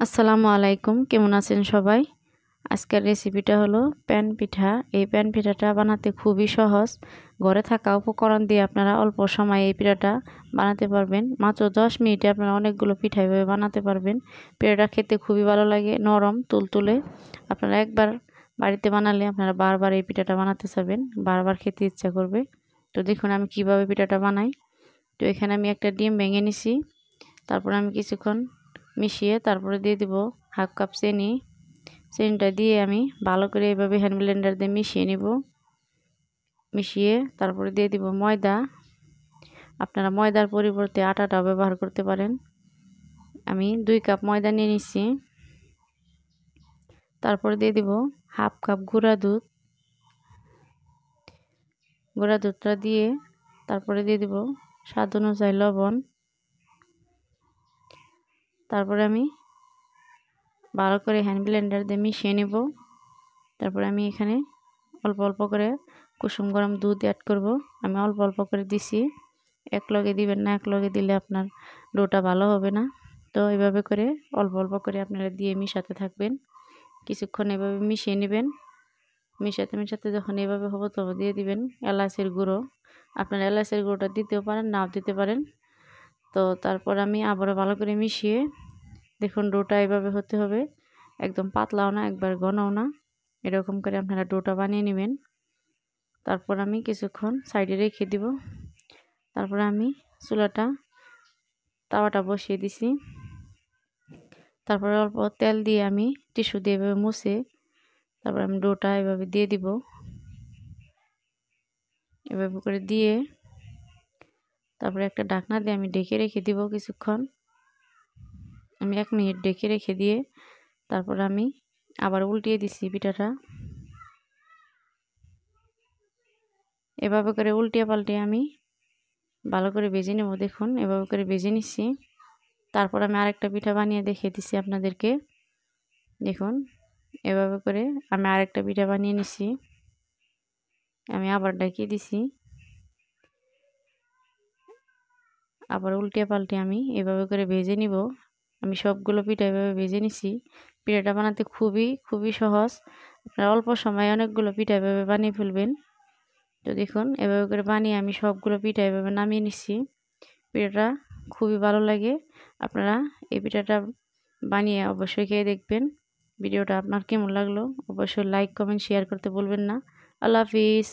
আসসালামু আলাইকুম, কেমন আছেন সবাই? আজকের রেসিপিটা হলো প্যান পিঠা। এই প্যান পিঠাটা বানাতে খুবই সহজ। ঘরে থাকা উপকরণ দিয়ে আপনারা অল্প সময়ে এই পিঠাটা বানাতে পারবেন। মাত্র 10 মিনিটে আপনারা অনেকগুলো পিঠা এভাবে বানাতে পারবেন। পিঠাটা খেতে খুবই ভালো লাগে, নরম তুলতুলে। আপনারা একবার বাড়িতে বানালে আপনারা বারবার এই পিঠাটা বানাতে চাবেন, বারবার খেতে ইচ্ছা করবে। তো দেখুন আমি কিভাবে পিঠাটা বানাই। তো এখানে আমি একটা ডিম ভেঙে নিছি। তারপর আমি কিছুক্ষণ মিশিয়ে তারপরে দিয়ে দিব হাফ কাপ চিনি। চিনিটা দিয়ে আমি ভালো করে এইভাবে হ্যান্ড ব্লেন্ডার দিয়ে মিশিয়ে নিব। মিশিয়ে তারপরে দিয়ে দিব ময়দা। আপনারা ময়দার পরিবর্তে আটাটাও ব্যবহার করতে পারেন। আমি 2 কাপ ময়দা নিয়ে নিচ্ছি। তারপরে দিয়ে দিব হাফ কাপ গুঁড়া দুধ। গুঁড়া দুধটা দিয়ে তারপরে দিয়ে দিব স্বাদ অনুযায়ী লবণ। তারপরে আমি ভালো করে হ্যান্ড ব্লেন্ডার দিয়ে মিশিয়ে নিব। তারপরে আমি এখানে অল্প অল্প করে কুসুম গরম দুধ অ্যাড করব। আমি অল্প অল্প করে দিছি, এক লগে দিবেন না, এক লগে দিলে আপনার ডোটা ভালো হবে না। তো এইভাবে করে অল্প অল্প করে আপনারা দিয়ে মিশাতে থাকবেন। কিছুক্ষণ এভাবে মিশিয়ে নেবেন। মিশাতে মিশাতে যখন এভাবে হবে তখন দিয়ে দিবেন এলাচের গুঁড়ো। আপনারা এলাচের গুঁড়োটা দিতেও পারেন, নাও দিতে পারেন। তো তারপর আমি আবারও ভালো করে মিশিয়ে দেখুন ডোটা এভাবে হতে হবে, একদম পাতলাও না একবার ঘনও না। এরকম করে আপনারা ডোটা বানিয়ে নেবেন। তারপর আমি কিছুক্ষণ সাইডে রেখে দিব। তারপরে আমি তাওয়াটা বসিয়ে দিছি। তারপরে অল্প তেল দিয়ে আমি টিস্যু দিয়ে এভাবে মুছে তারপর আমি ডোটা এভাবে দিয়ে দিব। এভাবে করে দিয়ে তারপরে একটা ঢাকনা দিয়ে আমি ঢেকে রেখে দিব কিছুক্ষণ। আমি 1 মিনিট ঢেকে রেখে দিয়ে তারপর আমি আবার উল্টিয়ে দিছি পিঠাটা। এভাবে করে উল্টিয়ে পাল্টিয়ে আমি ভালো করে ভেজে নেব। দেখুন এভাবে করে ভেজে নিচ্ছি। তারপর আমি আরেকটা পিঠা বানিয়ে দেখিয়ে দিচ্ছি আপনাদেরকে। দেখুন এভাবে করে আমি আরেকটা পিঠা বানিয়ে নিচ্ছি। আমি আবার ঢেকে দিছি। আবার উল্টে পাল্টে আমি এভাবে করে ভেজে নিব। আমি সবগুলো পিঠা এভাবে ভেজে নিছি। পিঠাটা বানাতে খুবই সহজ। আপনারা অল্প সময়ে অনেকগুলো পিঠা এভাবে বানিয়ে ফেলবেন। তো দেখুন এভাবে করে বানিয়ে আমি সবগুলো পিঠা এভাবে নামিয়ে নিচ্ছি। পিঠাটা খুবই ভালো লাগে। আপনারা এই পিঠাটা বানিয়ে অবশ্যই খেয়ে দেখবেন। ভিডিওটা আপনার কেমন লাগলো অবশ্যই লাইক কমেন্ট শেয়ার করতে ভুলবেন না। আল্লাহ হাফিজ।